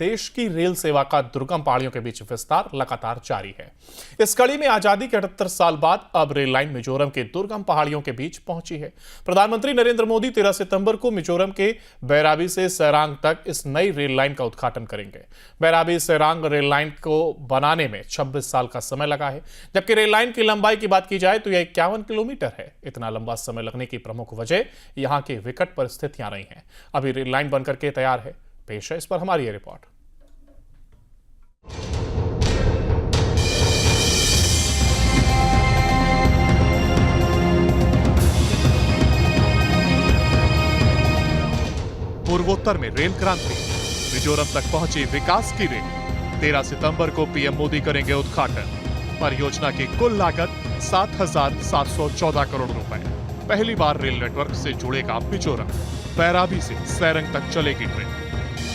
देश की रेल सेवा का दुर्गम पहाड़ियों के बीच विस्तार लगातार जारी है। इस कड़ी में आजादी के 78 साल बाद अब रेल लाइन मिजोरम के दुर्गम पहाड़ियों के बीच पहुंची है। प्रधानमंत्री नरेंद्र मोदी 13 सितंबर को मिजोरम के बैराबी से सैरांग तक इस नई रेल लाइन का उद्घाटन करेंगे। बैराबी सैरांग रेल लाइन को बनाने में 26 साल का समय लगा है, जबकि रेल लाइन की लंबाई की बात की जाए तो यह 51 किलोमीटर है। इतना लंबा समय लगने की प्रमुख वजह यहां की विकट परिस्थितियां रही हैं। अभी रेल लाइन बनकर के तैयार है। पेश है इस पर हमारी ये रिपोर्ट। पूर्वोत्तर में रेल क्रांति, मिजोरम तक पहुंची विकास की रेल। 13 सितंबर को पीएम मोदी करेंगे उद्घाटन। परियोजना की कुल लागत 7,714 करोड़ रुपए। पहली बार रेल नेटवर्क से जुड़ेगा मिजोरम। बैराबी से सैरंग तक चलेगी ट्रेन।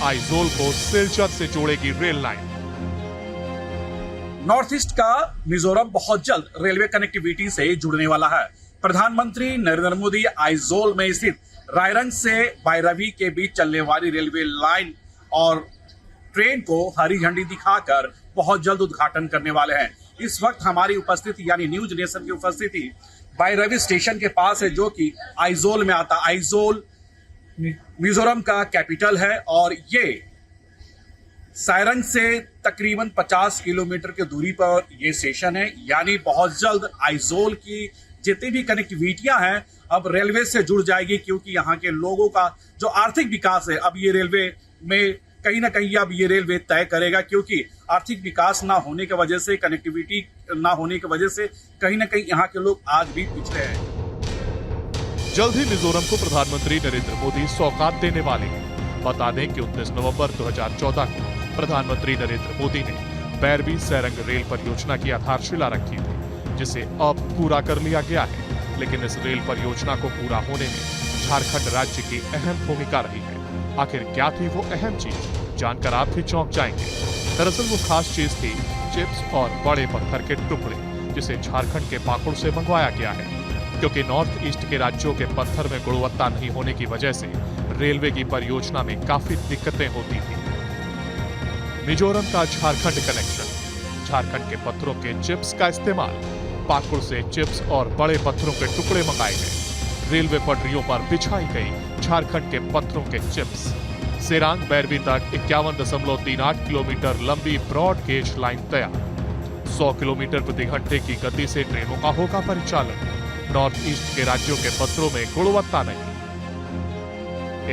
आइजोल को सिलचर से जोड़ेगी रेल लाइन। नॉर्थ ईस्ट का मिजोरम बहुत जल्द रेलवे कनेक्टिविटी से जुड़ने वाला है। प्रधानमंत्री नरेंद्र मोदी आइजोल में स्थित रायरंग से बैराबी के बीच चलने वाली रेलवे लाइन और ट्रेन को हरी झंडी दिखाकर बहुत जल्द उद्घाटन करने वाले हैं। इस वक्त हमारी उपस्थिति यानी न्यूज नेशन की उपस्थिति बैराबी स्टेशन के पास है, जो कि आइजोल में आता। आइजोल मिजोरम का कैपिटल है और ये सैरंग से तकरीबन 50 किलोमीटर की दूरी पर ये स्टेशन है। यानी बहुत जल्द आइजोल की जितनी भी कनेक्टिविटियां हैं अब रेलवे से जुड़ जाएगी, क्योंकि यहाँ के लोगों का जो आर्थिक विकास है अब ये रेलवे में कहीं ना कहीं अब ये रेलवे तय करेगा, क्योंकि आर्थिक विकास ना होने की वजह से, कनेक्टिविटी ना होने की वजह से कहीं ना कहीं यहाँ के लोग आज भी पिछड़े हैं। जल्द ही मिजोरम को प्रधानमंत्री नरेंद्र मोदी सौगात देने वाले हैं। बता दें कि 29 नवंबर 2014 को प्रधानमंत्री नरेंद्र मोदी ने बैरबी सैरंग रेल परियोजना की आधारशिला रखी थी, जिसे अब पूरा कर लिया गया है। लेकिन इस रेल परियोजना को पूरा होने में झारखंड राज्य की अहम भूमिका रही है। आखिर क्या थी वो अहम चीज, जानकर आप भी चौंक जाएंगे। दरअसल वो खास चीज थी चिप्स और बड़े पत्थर के टुकड़े, जिसे झारखंड के पाकुड़ से मंगवाया गया है, क्योंकि नॉर्थ ईस्ट के राज्यों के पत्थर में गुणवत्ता नहीं होने की वजह से रेलवे की परियोजना में काफी दिक्कतें होती थी। मिजोरम का झारखंड कनेक्शन, झारखंड के पत्थरों के चिप्स का इस्तेमाल, पाकुड़ से चिप्स और बड़े पत्थरों के टुकड़े मंगाए गए। रेलवे पटरियों पर बिछाई गई झारखंड के पत्थरों के चिप्स। सैरांग बैरबी तक 51.38 किलोमीटर लंबी ब्रॉड गेज लाइन तैयार। 100 किलोमीटर प्रति घंटे की गति से ट्रेनों का होगा परिचालन। नॉर्थ ईस्ट के राज्यों के पत्थरों में गुणवत्ता नहीं।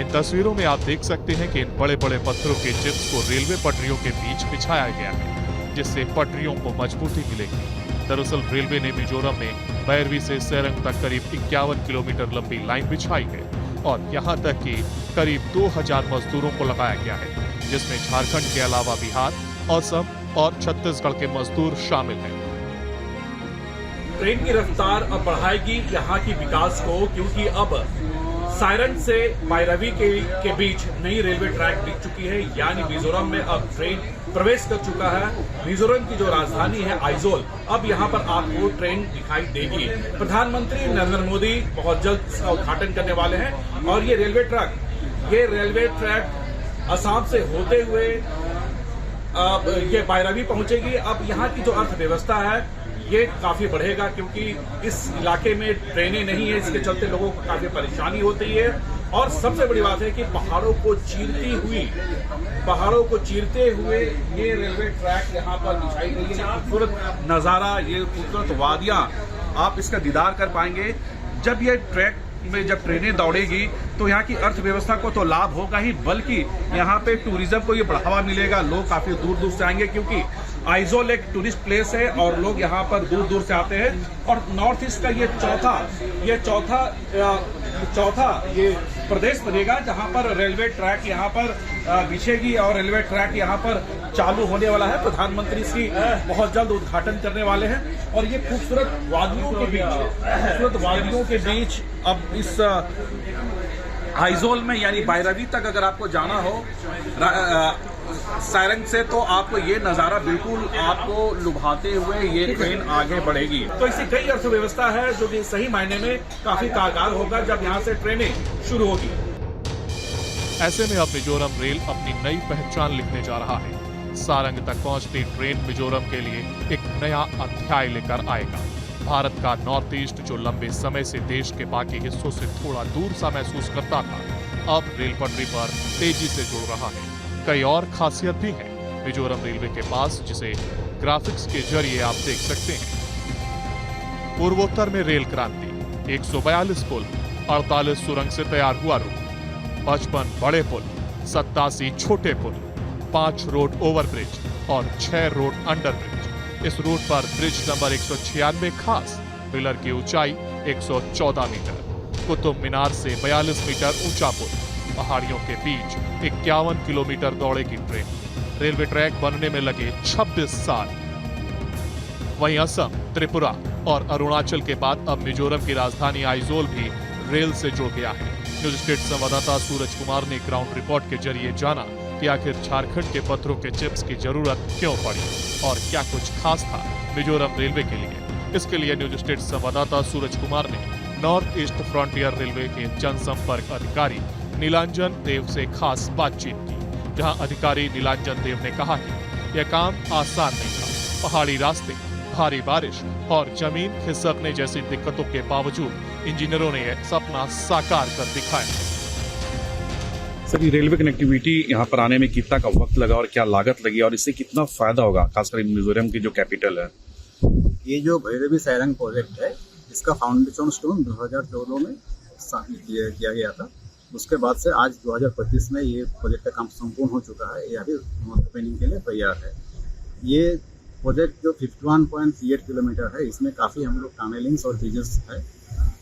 इन तस्वीरों में आप देख सकते हैं कि इन बड़े बड़े पत्थरों के चिप्स को रेलवे पटरियों के बीच बिछाया गया है, जिससे पटरियों को मजबूती मिलेगी। दरअसल रेलवे ने मिजोरम में बैरबी से सैरंग तक करीब 51 किलोमीटर लंबी लाइन बिछाई है और यहाँ तक कि करीब 2000 मजदूरों को लगाया गया है, जिसमें झारखंड के अलावा बिहार, असम और छत्तीसगढ़ के मजदूर शामिल हैं। ट्रेन की रफ्तार अब बढ़ाएगी यहाँ की विकास को, क्योंकि अब सायरन से बैराबी के बीच नई रेलवे ट्रैक दिख चुकी है। यानी मिजोरम में अब ट्रेन प्रवेश कर चुका है। मिजोरम की जो राजधानी है आइजोल, अब यहाँ पर आपको ट्रेन दिखाई देगी। प्रधानमंत्री नरेंद्र मोदी बहुत जल्द इसका उद्घाटन करने वाले हैं और ये रेलवे ट्रैक असम से होते हुए ये बैराबी पहुंचेगी। अब यहाँ की जो अर्थव्यवस्था है ये काफी बढ़ेगा, क्योंकि इस इलाके में ट्रेनें नहीं है, इसके चलते लोगों को काफी परेशानी होती है। और सबसे बड़ी बात है कि पहाड़ों को चीरते हुए ये रेलवे ट्रैक यहाँ पर बिछाई गई है। खूबसूरत नजारा, ये खूबसूरत वादियां, आप इसका दीदार कर पाएंगे। जब ये ट्रैक में जब ट्रेनें दौड़ेगी तो यहाँ की अर्थव्यवस्था को तो लाभ होगा ही, बल्कि यहाँ पे टूरिज्म को ये बढ़ावा मिलेगा। लोग काफी दूर दूर से आएंगे, क्योंकि आइजोल एक टूरिस्ट प्लेस है और लोग यहाँ पर दूर दूर से आते हैं। और नॉर्थ ईस्ट का ये चौथा ये प्रदेश बनेगा जहाँ पर रेलवे ट्रैक यहाँ पर बिछेगी और रेलवे ट्रैक यहाँ पर चालू होने वाला है। प्रधानमंत्री इसकी बहुत जल्द उद्घाटन करने वाले हैं और ये खूबसूरत वादियों के बीच अब इस आइजोल में यानी बैराबी तक अगर आपको जाना हो सैरंग से, तो आपको ये नजारा बिल्कुल आपको लुभाते हुए ये ट्रेन आगे बढ़ेगी। तो इससे कई अर्थव्यवस्था है जो कि सही मायने में काफी कारगर होगा जब यहाँ से ट्रेनें शुरू होगी। ऐसे में अब मिजोरम रेल अपनी नई पहचान लिखने जा रहा है। सारंग तक पहुंचती ट्रेन मिजोरम के लिए एक नया अध्याय लेकर आएगा। भारत का नॉर्थ ईस्ट जो लंबे समय से देश के बाकी हिस्सों से थोड़ा दूर सा महसूस करता था, अब रेल पटरी पर तेजी से जुड़ रहा है। कई और खासियत भी है मिजोरम रेलवे के पास, जिसे ग्राफिक्स के जरिए आप देख सकते हैं। पूर्वोत्तर में रेल क्रांति, 142 पुल, 48 सुरंग से तैयार हुआ रूट, 55 बड़े पुल, 87 छोटे पुल, 5 रोड ओवरब्रिज और 6 रोड अंडरब्रिज। इस रूट पर ब्रिज नंबर 196 खास, पिलर की ऊंचाई 114 मीटर, कुतुब मीनार से 42 मीटर ऊंचा पुल, पहाड़ियों के बीच 51 किलोमीटर दौड़ेगी ट्रेन। रेलवे ट्रैक बनने में लगे 26 साल। वहीं असम, त्रिपुरा और अरुणाचल के बाद अब मिजोरम की राजधानी आइजोल भी रेल से जुड़ गया है। न्यूज स्टेट संवाददाता सूरज कुमार ने ग्राउंड रिपोर्ट के जरिए जाना कि आखिर झारखंड के पत्थरों के चिप्स की जरूरत क्यों पड़ी और क्या कुछ खास था मिजोरम रेलवे के लिए। इसके लिए न्यूज स्टेट संवाददाता सूरज कुमार ने नॉर्थ ईस्ट फ्रंटियर रेलवे के जनसंपर्क अधिकारी नीलांजन देव से खास बातचीत की, जहां अधिकारी नीलांजन देव ने कहा कि यह काम आसान नहीं था। पहाड़ी रास्ते, भारी बारिश और जमीन खिसकने जैसी दिक्कतों के बावजूद इंजीनियरों ने यह सपना साकार कर दिखाया। सर, ये रेलवे कनेक्टिविटी यहाँ पर आने में कितना का वक्त लगा और क्या लागत लगी और इससे कितना फायदा होगा, खासकर मिजोरम की जो कैपिटल है? ये जो भैरवी सैरंग प्रोजेक्ट है, इसका फाउंडेशन स्टोन 2014 में किया गया था। उसके बाद से आज 2025 में ये प्रोजेक्ट का काम संपूर्ण हो चुका है। ये अभी ओपनिंग के लिए तैयार है। ये प्रोजेक्ट जो 51.38 किलोमीटर है, इसमें काफ़ी हम लोग टनलिंग्स और ब्रिजेस है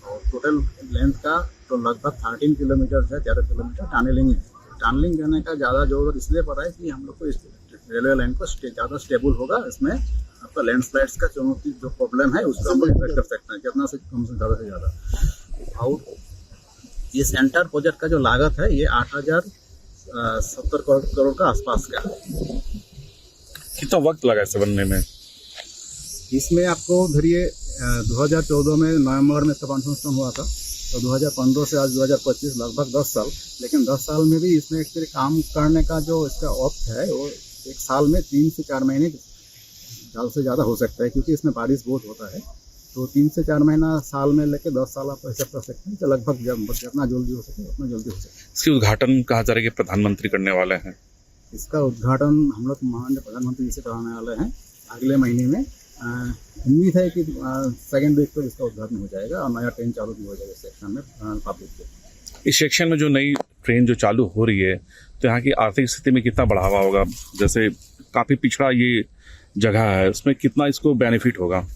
और टोटल लेंथ का तो लगभग 13 किलोमीटर है, 13 किलोमीटर टनलिंग करने का ज़्यादा जरूरत इसलिए पड़ा है कि हम लोग को इस रेलवे लाइन को ज़्यादा स्टेबल होगा। इसमें आपका लैंडस्लाइड्स का चुनौती जो प्रॉब्लम है उसको हम लोग इफेक्ट कर सकते हैं जितना से कम से ज़्यादा। और ये सेंटर प्रोजेक्ट का जो लागत है ये 8,070 करोड़ का आसपास का है। कितना वक्त लगा इसे बनने में? इसमें आपको धरिए 2014 में नवंबर में इसका फाउंडेशन हुआ था, तो 2015 से आज 2025 लगभग 10 साल। लेकिन 10 साल में भी इसमें एक्चुअली काम करने का जो इसका वक्त है वो एक साल में 3 से 4 महीने ज़्यादा से ज़्यादा हो सकता है, क्योंकि इसमें बारिश बहुत होता है। तो 3 से 4 महीना साल में लेके 10 साल आप ऐसा कर सकते हैं। तो लगभग जितना जल्दी हो सके उतना जल्दी हो सके। इसके उद्घाटन कहा जा रहा है कि प्रधानमंत्री करने वाले हैं। इसका उद्घाटन हम लोग माननीय प्रधानमंत्री जी से कराने वाले हैं अगले महीने में। उम्मीद है कि सेकेंड वीक को इसका उद्घाटन हो जाएगा और नया ट्रेन चालू भी हो जाएगा सेक्शन में पब्लिक के। इस सेक्शन में जो नई ट्रेन जो चालू हो रही है, तो यहाँ की आर्थिक स्थिति में कितना बढ़ावा होगा? जैसे काफ़ी पिछड़ा ये जगह है, उसमें कितना इसको बेनिफिट होगा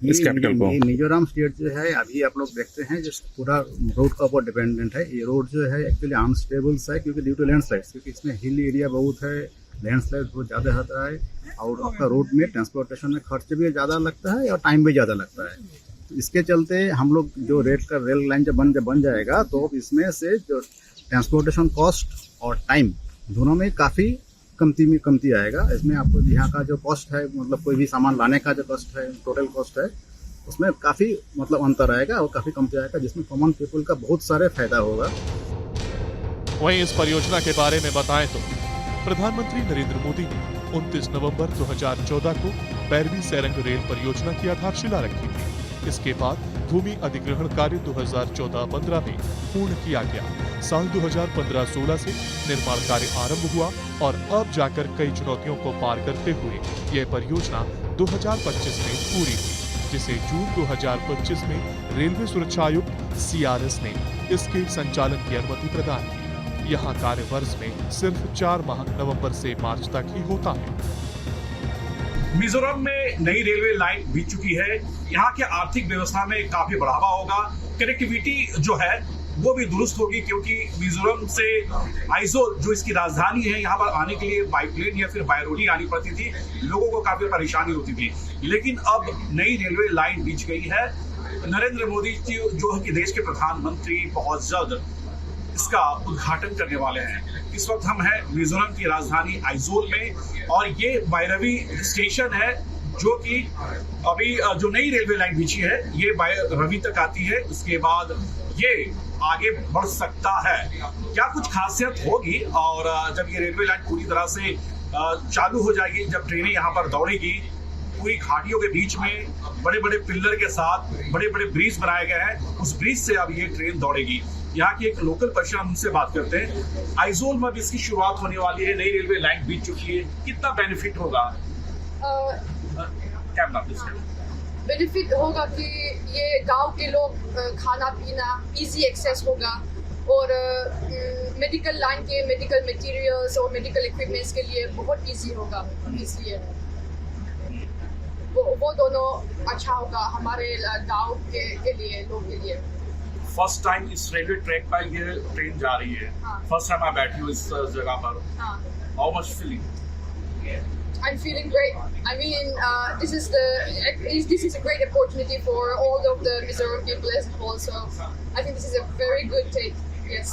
इस कैपिटल को? मिजोरम स्टेट जो है अभी आप लोग देखते हैं जो पूरा रोड का ऊपर डिपेंडेंट है। ये रोड जो है एक्चुअली अनस्टेबल है क्योंकि ड्यू टू लैंडस्लाइड्स, क्योंकि इसमें हिल एरिया बहुत है, लैंडस्लाइड बहुत ज़्यादा होता है और आपका रोड में ट्रांसपोर्टेशन में खर्च भी ज़्यादा लगता है और टाइम भी ज़्यादा लगता है। तो इसके चलते हम लोग जो रेल लाइन जब बन जाएगा तो इसमें से जो ट्रांसपोर्टेशन कॉस्ट और टाइम दोनों में काफ़ी कमती आएगा। इसमें आपको यहाँ का जो कॉस्ट है, मतलब कोई भी सामान लाने का जो कॉस्ट है, टोटल कॉस्ट है, उसमें काफ़ी मतलब अंतर आएगा और काफ़ी कमती आएगा, जिसमें कॉमन पीपल का बहुत सारे फायदा होगा। वहीं इस परियोजना के बारे में बताएं तो प्रधानमंत्री नरेंद्र मोदी ने 29 नवंबर 2014 को बैरवी सैरंग रेल परियोजना की आधारशिला रखी थी। इसके बाद भूमि अधिग्रहण कार्य 2014-15 में पूर्ण किया गया। साल 2015-16 से निर्माण कार्य आरंभ हुआ और अब जाकर कई चुनौतियों को पार करते हुए यह परियोजना 2025 में पूरी हुई, जिसे जून 2025 में रेलवे सुरक्षा आयुक्त CRS ने इसके संचालन की अनुमति प्रदान की। यहाँ कार्य वर्ष में सिर्फ 4 माह नवंबर से मार्च तक ही होता है। मिजोरम में नई रेलवे लाइन बीत चुकी है। यहाँ के आर्थिक व्यवस्था में काफी बढ़ावा होगा। कनेक्टिविटी जो है वो भी दुरुस्त होगी, क्योंकि मिजोरम से आइजोल जो इसकी राजधानी है, यहाँ पर आने के लिए बाई प्लेन या फिर बाय रोड ही आनी पड़ती थी। लोगों को काफी परेशानी होती थी, लेकिन अब नई रेलवे लाइन बीच गई है। नरेंद्र मोदी जी जो है कि देश के प्रधानमंत्री बहुत जल्द इसका उद्घाटन करने वाले हैं। इस वक्त हम हैं मिजोरम की राजधानी आइजोल में और ये बैरवी स्टेशन है जो कि अभी जो नई रेलवे लाइन बिछी है ये बैरवी तक आती है। उसके बाद ये आगे बढ़ सकता है? क्या कुछ खासियत होगी? और जब ये रेलवे लाइन पूरी तरह से चालू हो जाएगी, जब ट्रेनें यहाँ पर दौड़ेगी, पूरी घाटियों के बीच में बड़े बड़े पिल्लर के साथ बड़े बड़े ब्रिज बनाए गए हैं, उस ब्रिज से अब ये ट्रेन दौड़ेगी। यहाँ की एक लोकल पर्सन, हम उनसे बात करते हैं। आइजोल में अब इसकी शुरुआत होने वाली है, नई रेलवे लाइन बीत चुकी है, कितना बेनिफिट होगा? कैमरा बेनिफिट होगा कि ये गांव के लोग खाना पीना इजी एक्सेस होगा, और मेडिकल लाइन के मेडिकल मटेरियल्स और मेडिकल इक्विपमेंट्स के लिए बहुत इजी होगा। इसलिए वो दोनों अच्छा होगा हमारे गांव के लिए, लोग के लिए। फर्स्ट टाइम इस रेलवे ट्रैक पर ये ट्रेन जा रही है। हाँ। फर्स्ट टाइम मैं बैठी हूँ इस जगह पर। हाँ। How much feeling? I'm feeling great. I mean, this is a great opportunity for all of the Mizoram people as a whole. So I think this is a very good take. Yes.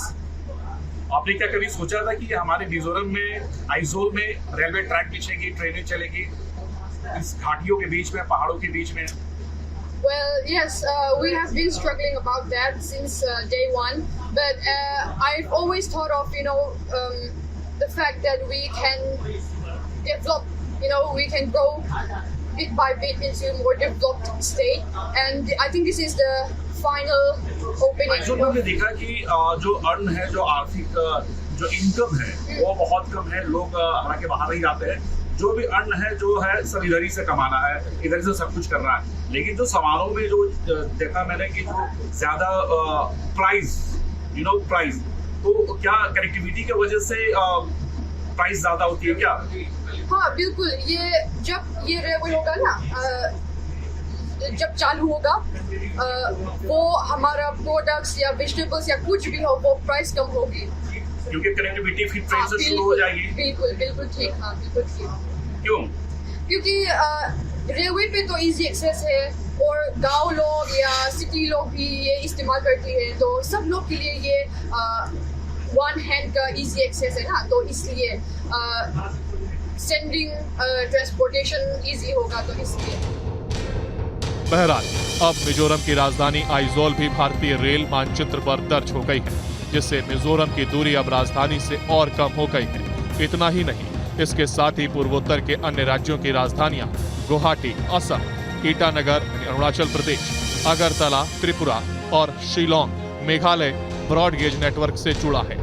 आपने क्या कभी सोचा था कि हमारे मिजोरम में, आइजोल में railway track बिछेगी, ट्रेनें चलेगी इस घाटियों के बीच में, पहाड़ों के बीच में? Well, yes, we have been struggling about that since day one. But I've always thought of, the fact that we can develop, we can grow bit by bit into more developed state. And I think this is the final opening. Aizawl में हमने देखा कि जो earn है, जो आर्थिक जो income है, वो बहुत कम है। लोग हमारे के बाहर ही जाते हैं। जो भी अर्न है, जो है, सब इधर ही से कमाना है, इधर से सब कुछ करना है। लेकिन जो समारोह में जो देखा मैंने कि जो ज्यादा प्राइस, तो क्या कनेक्टिविटी की वजह से प्राइस ज्यादा होती है क्या? हाँ, बिल्कुल। जब ये रेलवे होगा ना, जब चालू होगा, वो हमारा प्रोडक्ट्स या वेजिटेबल्स या कुछ भी हो, वो प्राइस कम होगी, क्योंकि कनेक्टिविटी फिर ट्रेन से शुरू हो जाएगी। बिल्कुल ठीक। हाँ, बिल्कुल ठीक। क्यों? क्योंकि रेलवे पे तो इजी एक्सेस है, और गांव लोग या सिटी लोग भी ये इस्तेमाल करते हैं, तो सब लोग के लिए ये वन हैंड का इजी एक्सेस है ना, तो इसलिए सेंडिंग ट्रांसपोर्टेशन इजी होगा, तो इसलिए। बहरहाल अब मिजोरम की राजधानी आइजोल भी भारतीय रेल मानचित्र पर दर्ज हो गई है, जिससे मिजोरम की दूरी अब राजधानी से और कम हो गई है। इतना ही नहीं, इसके साथ ही पूर्वोत्तर के अन्य राज्यों की राजधानियां गुवाहाटी, असम, ईटानगर अरुणाचल प्रदेश, अगरतला त्रिपुरा और Shillong Meghalaya broad gauge network से जुड़ा है।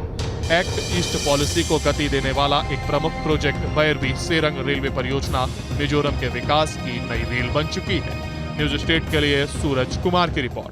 एक्ट ईस्ट पॉलिसी को गति देने वाला एक प्रमुख प्रोजेक्ट बैरबी सेरंग रेलवे परियोजना मिजोरम के विकास की नई रील बन चुकी है। न्यूज स्टेट के लिए सूरज कुमार की रिपोर्ट।